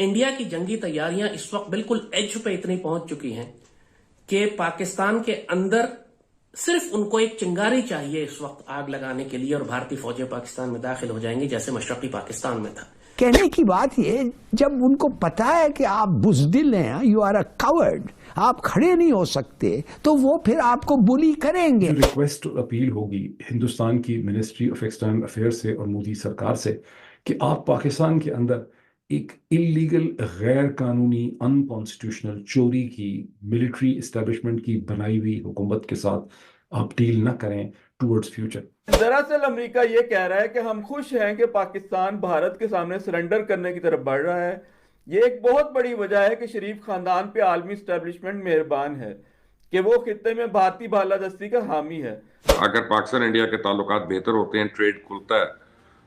India की जंगी तैयारियां इस वक्त बिल्कुल एज पे इतनी पहुंच चुकी हैं कि पाकिस्तान के अंदर सिर्फ उनको एक चिंगारी चाहिए इस वक्त आग लगाने के लिए और भारतीय फौजें पाकिस्तान में दाखिल हो जाएंगी जैसे मशरकी पाकिस्तान में था। कहने की बात ये, जब उनको पता है कि आप बुज़दिल हैं, यू आर अ कावर्ड, आप खड़े नहीं हो सकते, तो वो फिर आपको बुली करेंगे। जो रिक्वेस्ट और अपील होगी हिंदुस्तान की मिनिस्ट्री ऑफ एक्सटर्नल अफेयर से और मोदी सरकार से कि आप पाकिस्तान के अंदर एक इलीगल, गैर कानूनी, अनकॉन्स्टिट्यूशनल, चोरी की, मिलिट्री इस्टेब्लिशमेंट की बनाई हुई हुकूमत के साथ आप डील न करें टूवर्ड्स फ्यूचर। दरअसल अमेरिका ये कह रहा है कि हम खुश हैं कि पाकिस्तान भारत के सामने सरेंडर करने की तरफ बढ़ रहा है। ये एक बहुत बड़ी वजह है कि शरीफ खानदान पे आलमी इस्टेब्लिशमेंट मेहरबान है कि वो खित्ते में भारतीय बालादस्ती का हामी है। अगर पाकिस्तान इंडिया के ताल्लुकात बेहतर होते हैं, ट्रेड खुलता है,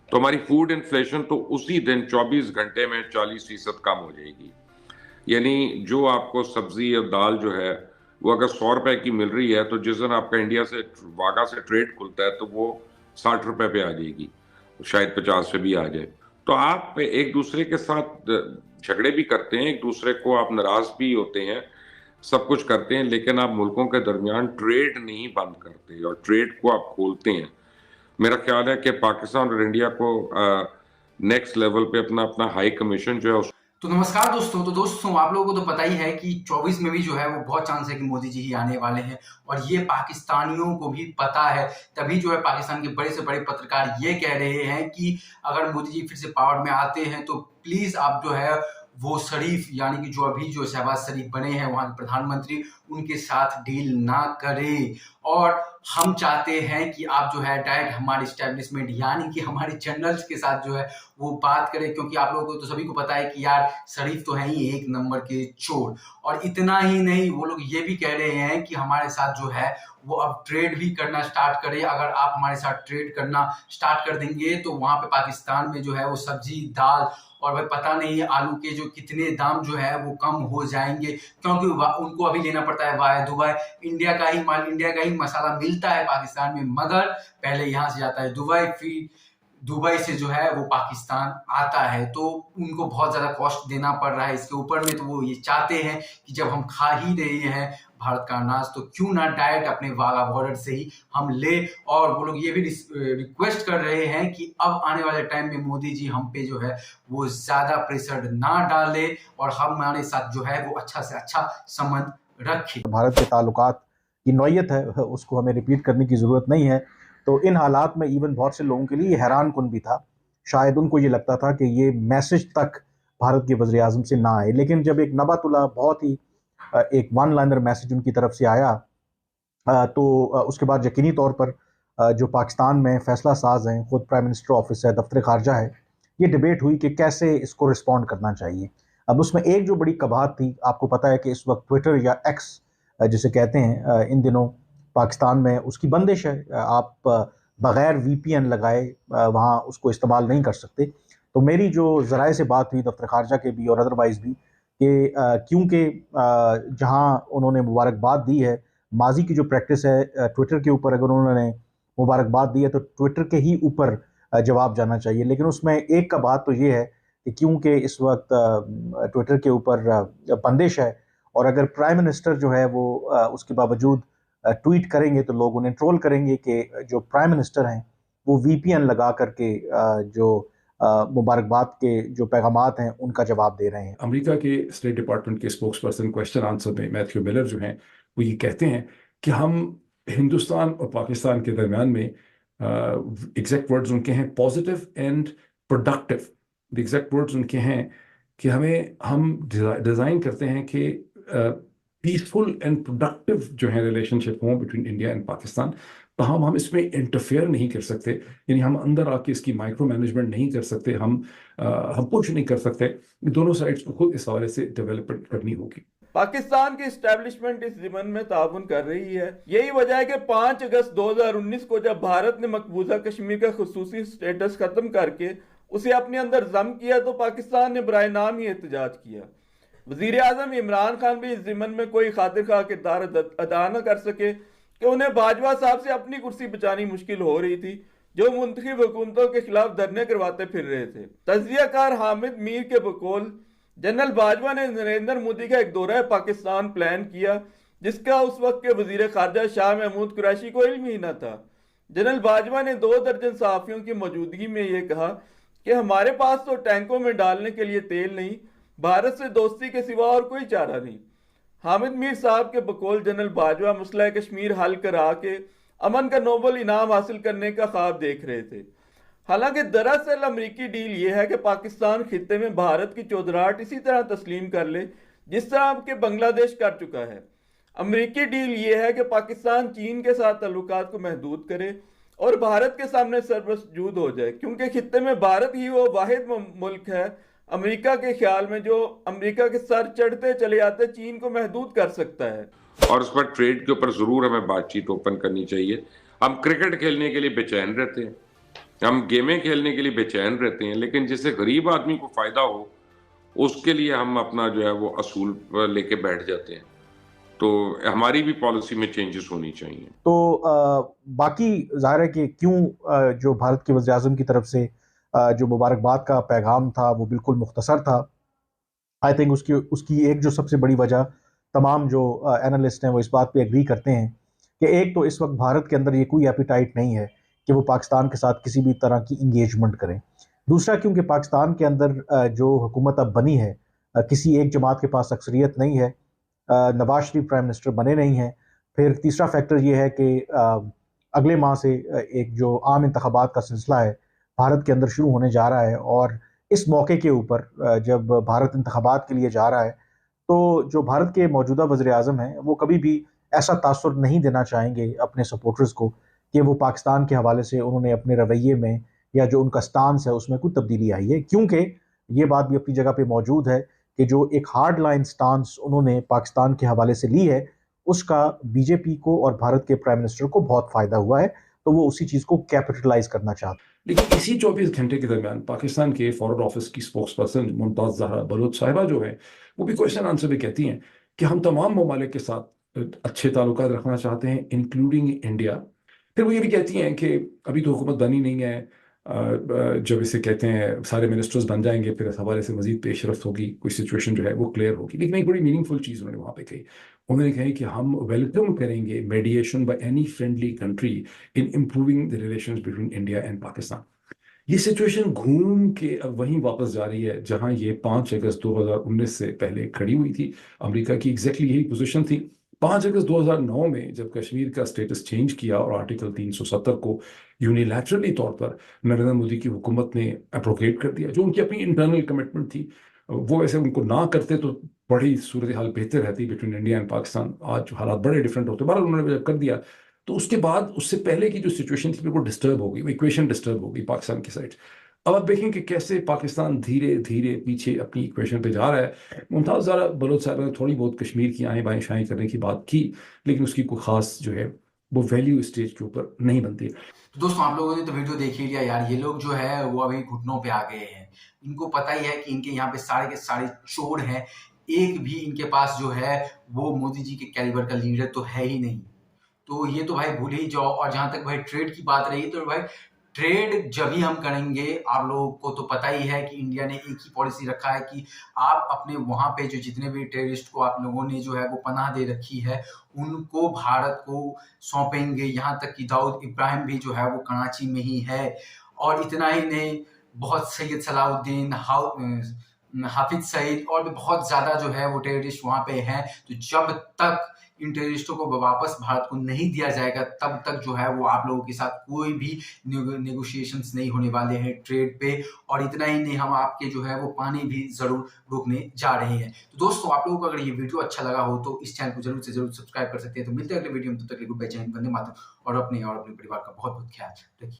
तो हमारी फूड इन्फ्लेशन तो उसी दिन 24 घंटे में 40% कम हो जाएगी। यानी जो आपको सब्जी और दाल जो है वो अगर 100 रुपए की मिल रही है, तो जिस दिन आपका इंडिया से वाघा से ट्रेड खुलता है तो वो 60 रुपए पे आ जाएगी, शायद 50 पे भी आ जाए। तो आप एक दूसरे के साथ झगड़े भी करते हैं, एक दूसरे को आप नाराज भी होते हैं, सब कुछ करते हैं, लेकिन आप मुल्कों के दरमियान ट्रेड नहीं बंद करते और ट्रेड को आप खोलते हैं। मेरा ख्याल है कि पाकिस्तान और इंडिया को नेक्स्ट लेवल पे अपना अपना हाई कमीशन जो है। तो नमस्कार दोस्तों, आप लोगों को तो पता ही है कि 24 में भी जो है वो बहुत चांस है कि मोदी जी ही आने वाले हैं और ये पाकिस्तानियों को भी पता है। तभी जो है पाकिस्तान के बड़े से बड़े पत्रकार ये कह रहे हैं कि अगर मोदी जी फिर से पावर में आते हैं तो प्लीज आप जो है वो शरीफ, यानी कि जो अभी जो शहबाज शरीफ बने हैं वहां के प्रधानमंत्री, उनके साथ डील ना करें। और हम चाहते हैं कि आप जो है डायरेक्ट हमारे इस्टेब्लिशमेंट यानी कि हमारे जनरल्स के साथ जो है वो बात करें, क्योंकि आप लोगों को तो सभी को पता है कि यार शरीफ तो है ही एक नंबर के चोर। और इतना ही नहीं, वो लोग ये भी कह रहे हैं कि हमारे साथ जो है वो अब ट्रेड भी करना स्टार्ट करें। अगर आप हमारे साथ ट्रेड करना स्टार्ट कर देंगे तो वहां पे पाकिस्तान में जो है वो सब्जी, दाल और भाई पता नहीं आलू के जो कितने दाम जो है वो कम हो जाएंगे, क्योंकि उनको अभी लेना पड़ता है वाया दुबई। इंडिया का ही माल, इंडिया का ही मसाला मिलता है पाकिस्तान में, मगर पहले यहाँ से जाता है दुबई, फिर दुबई से जो है वो पाकिस्तान आता है, तो उनको बहुत ज्यादा कॉस्ट देना पड़ रहा है इसके ऊपर में। तो वो ये चाहते हैं कि जब हम खा ही रहे हैं भारत का अनाज तो क्यों ना डायरेक्ट अपने वाघा बॉर्डर से ही हम ले। और वो लोग ये भी रिक्वेस्ट कर रहे हैं कि अब आने वाले टाइम में मोदी जी हम पे जो है वो ज्यादा प्रेशर ना डाले और हमारे साथ जो है वो अच्छा से अच्छा संबंध रखे। भारत के ताल्लुकात की नौयत है, उसको हमें रिपीट करने की जरूरत नहीं है। तो इन हालात में इवन बहुत से लोगों के लिए हैरान कुन भी था। शायद उनको ये लगता था कि ये मैसेज तक भारत के वज़ीर आज़म से ना आए, लेकिन जब एक नबातुल्ला बहुत ही एक वन लाइनर मैसेज उनकी तरफ से आया तो उसके बाद यकीनी तौर पर जो पाकिस्तान में फैसला साज हैं, खुद प्राइम मिनिस्टर ऑफिस है, दफ्तर खारजा है, ये डिबेट हुई कि कैसे इसको रिस्पॉन्ड करना चाहिए। अब उसमें एक जो बड़ी कबाहत थी, आपको पता है कि इस वक्त ट्विटर या एक्स जिसे कहते हैं इन दिनों पाकिस्तान में उसकी बंदिश है। आप बग़ैर VPN लगाए वहाँ उसको इस्तेमाल नहीं कर सकते। तो मेरी जो ज़राए से बात हुई दफ्तर खारजा के भी और अदरवाइज़ भी कि क्योंकि जहाँ उन्होंने मुबारकबाद दी है, माजी की जो प्रैक्टिस है ट्विटर के ऊपर अगर उन्होंने मुबारकबाद दी है तो ट्विटर के ही ऊपर जवाब जाना चाहिए। लेकिन उसमें एक का बात तो ये है कि क्योंकि इस वक्त ट्विटर के ऊपर बंदिश है और अगर प्राइम मिनिस्टर जो है वो उसके बावजूद ट्वीट करेंगे तो लोग उन्हें ट्रोल करेंगे कि जो प्राइम मिनिस्टर हैं वो VPN लगा करके जो मुबारकबाद के जो पैगामात हैं उनका जवाब दे रहे हैं। अमेरिका के स्टेट डिपार्टमेंट के स्पोक्स पर्सन क्वेश्चन आंसर में मैथ्यू मिलर जो हैं वो ये कहते हैं कि हम हिंदुस्तान और पाकिस्तान के दरमियान में एग्जैक्ट वर्ड्स उनके हैं positive and productive. Exact words उनके हैं कि हम डिज़ाइन करते हैं कि पीसफुल एंड प्रोडक्टिव जो है रिलेशनशिप हो बिटवीन इंडिया एंड पाकिस्तान। तो हम इसमें इंटरफेयर नहीं कर सकते, यानी हम अंदर आके इसकी माइक्रो मैनेजमेंट नहीं कर सकते, हम पुश नहीं कर सकते। दोनों साइड्स को खुद इस हवाले से डेवलपमेंट करनी होगी। पाकिस्तान की एस्टेब्लिशमेंट इस ज़िमन में ताउन कर रही है। यही वजह है कि 5 अगस्त 2019 को जब भारत ने मकबूजा कश्मीर का खुसूसी स्टेटस खत्म करके उसे अपने अंदर जम किया तो पाकिस्तान ने बराए नाम ही एहतजाज किया। वजीर आजम इमरान खान भी इस ज़िमन में कोई खातिर खा किरदार अदा न कर सके कि उन्हें बाजवा साहब से अपनी कुर्सी बचानी मुश्किल हो रही थी, जो मुंतखब हुकूमतों के खिलाफ धरने करवाते फिर रहे थे। तजियाकार हामिद मीर के बकौल जनरल बाजवा ने नरेंद्र मोदी का एक दौरा पाकिस्तान प्लान किया, जिसका उस वक्त के वजीर खारजा शाह महमूद कुरैशी को इल्म ही न था। जनरल बाजवा ने 2 दर्जन सहाफियों की मौजूदगी में यह कहा कि हमारे पास तो टैंकों में डालने के लिए तेल नहीं, भारत से दोस्ती के सिवा और कोई चारा नहीं। हामिद मीर साहब के बकौल जनरल बाजवा मसला कश्मीर हल करा के अमन का नोबल इनाम हासिल करने का ख्वाब देख रहे थे। हालांकि दरअसल अमरीकी डील यह है कि पाकिस्तान खित्ते में भारत की चौधराहट इसी तरह तस्लीम कर ले जिस तरह अब के बांग्लादेश कर चुका है। अमरीकी डील यह है कि पाकिस्तान चीन के साथ ताल्लुकात को महदूद करे और भारत के सामने सरबसजूद हो जाए, क्योंकि खित्ते में भारत ही वो वाहिद मुल्क है अमेरिका के ख्याल में जो अमेरिका के सर चढ़ते चले आते चीन को महदूद कर सकता है। और उस पर ट्रेड के ऊपर जरूर हमें बातचीत ओपन करनी चाहिए। हम क्रिकेट खेलने के लिए बेचैन रहते हैं, हम गेमें खेलने के लिए बेचैन रहते हैं, लेकिन जिससे गरीब आदमी को फायदा हो उसके लिए हम अपना जो है वो असूल लेके बैठ जाते हैं। तो हमारी भी पॉलिसी में चेंजेस होनी चाहिए। तो बाकी जाहिर है कि क्यों जो भारत के वज़ीर-ए-आज़म की तरफ से जो मुबारकबाद का पैगाम था वो बिल्कुल मुख्तसर था। आई थिंक उसकी एक जो सबसे बड़ी वजह तमाम जो एनालिस्ट हैं वो इस बात पे एग्री करते हैं कि एक तो इस वक्त भारत के अंदर ये कोई एपिटाइट नहीं है कि वो पाकिस्तान के साथ किसी भी तरह की इंगेजमेंट करें। दूसरा, क्योंकि पाकिस्तान के अंदर जो हुकूमत अब बनी है किसी एक जमात के पास अक्सरियत नहीं है, नवाज शरीफ प्राइम मिनिस्टर बने नहीं हैं। फिर तीसरा फैक्टर ये है कि अगले माह से एक जो आम इंतखाबात का सिलसिला है भारत के अंदर शुरू होने जा रहा है, और इस मौके के ऊपर जब भारत इंतखाबात के लिए जा रहा है तो जो भारत के मौजूदा वज़ीर-ए-आज़म हैं वो कभी भी ऐसा तासुर नहीं देना चाहेंगे अपने सपोर्टर्स को कि वो पाकिस्तान के हवाले से उन्होंने अपने रवैये में या जो उनका स्टांस है उसमें कुछ तब्दीली आई है, क्योंकि ये बात भी अपनी जगह पे मौजूद है कि जो एक हार्ड लाइन स्टांस उन्होंने पाकिस्तान के हवाले से ली है उसका बीजेपी को और भारत के प्राइम मिनिस्टर को बहुत फ़ायदा हुआ है, तो वो उसी चीज़ को कैपिटलाइज करना चाहते हैं। लेकिन इसी 24 घंटे के दरमियान पाकिस्तान के फॉरेन ऑफिस की स्पोक्स पर्सन मुमताज़ ज़हरा बलोच साहिबा जो है वो भी क्वेश्चन आंसर में कहती हैं कि हम तमाम ममालिक के साथ अच्छे ताल्लुकात रखना चाहते हैं इंक्लूडिंग इंडिया। फिर वो ये भी कहती हैं कि अभी तो हुकूमत बनी नहीं है, जब इसे कहते हैं सारे मिनिस्टर्स बन जाएंगे फिर इस हवाले से मजीद पेशरफ्त होगी, कोई सिचुएशन जो है वो क्लियर होगी। लेकिन एक बड़ी मीनिंगफुल चीज़ उन्होंने वहाँ पे कही, उन्होंने कहा कि हम वेलकम करेंगे मेडिएशन by any friendly country in improving the relations between India and Pakistan. ये सिचुएशन घूम के अब वहीं वापस जा रही है जहां ये 5 अगस्त 2019 से पहले खड़ी हुई थी। अमेरिका की एग्जैक्टली यही पोजीशन थी। 5 अगस्त 2009 में जब कश्मीर का स्टेटस चेंज किया और आर्टिकल 370 को यूनिलैटरली तौर पर नरेंद्र मोदी की हुकूमत ने अप्रोप्रिएट कर दिया, जो उनकी अपनी इंटरनल कमिटमेंट थी, वो वैसे उनको ना करते तो बड़ी सूरत हाल बेहतर रहती बिटवीन इंडिया एंड पाकिस्तान। आज हालात बड़े डिफरेंट होते, बहरहाल उन्होंने जब कर दिया तो उसके बाद उससे पहले की जो सिचुएशन थी वो डिस्टर्ब हो गई, वो इक्वेशन डिस्टर्ब हो गई पाकिस्तान की साइड। अब आप देखें कि कैसे पाकिस्तान धीरे धीरे पीछे अपनी इक्वेशन पे जा रहा है। मुमताज़ ज़हरा बलोच साहब ने थोड़ी बहुत कश्मीर की आएँ बाएँ शाएँ करने की बात की, लेकिन उसकी कोई खास जो है वो वैल्यू स्टेज के ऊपर नहीं बनती। तो दोस्तों आप लोगों ने तो वीडियो देख ही लिया यार, ये लोग जो है वो अभी घुटनों पे आ गए हैं। इनको पता ही है कि इनके यहाँ पे सारे के सारे चोर हैं, एक भी इनके पास जो है वो मोदी जी के कैलिबर का लीडर तो है ही नहीं। तो ये तो भाई भूल ही जाओ। और जहां तक भाई ट्रेड की बात रही तो भाई ट्रेड जब ही हम करेंगे, आप लोगों को तो पता ही है कि इंडिया ने एक ही पॉलिसी रखा है कि आप अपने वहां पे जो जितने भी टेररिस्ट को आप लोगों ने जो है वो पनाह दे रखी है उनको भारत को सौंपेंगे। यहाँ तक कि दाऊद इब्राहिम भी जो है वो कराची में ही है। और इतना ही नहीं, बहुत सैयद सलाउद्दीन, हाफिज सईद और भी बहुत ज्यादा जो है वो टेररिस्ट वहां पे हैं। तो जब तक इन टेररिस्टों को वापस भारत को नहीं दिया जाएगा तब तक जो है वो आप लोगों के साथ कोई भी नेगोशिएशंस नहीं होने वाले हैं ट्रेड पे। और इतना ही नहीं, हम आपके जो है वो पानी भी जरूर रोकने जा रहे हैं। तो दोस्तों आप लोगों को अगर ये वीडियो अच्छा लगा हो तो इस चैनल को जरूर से जरूर सब्सक्राइब कर सकते हैं। तो मिलते हैं अगले वीडियो में, तब तक गुड बाय, जय हिंद, वंदे मातरम। और अपने परिवार का बहुत बहुत ख्याल रखिए।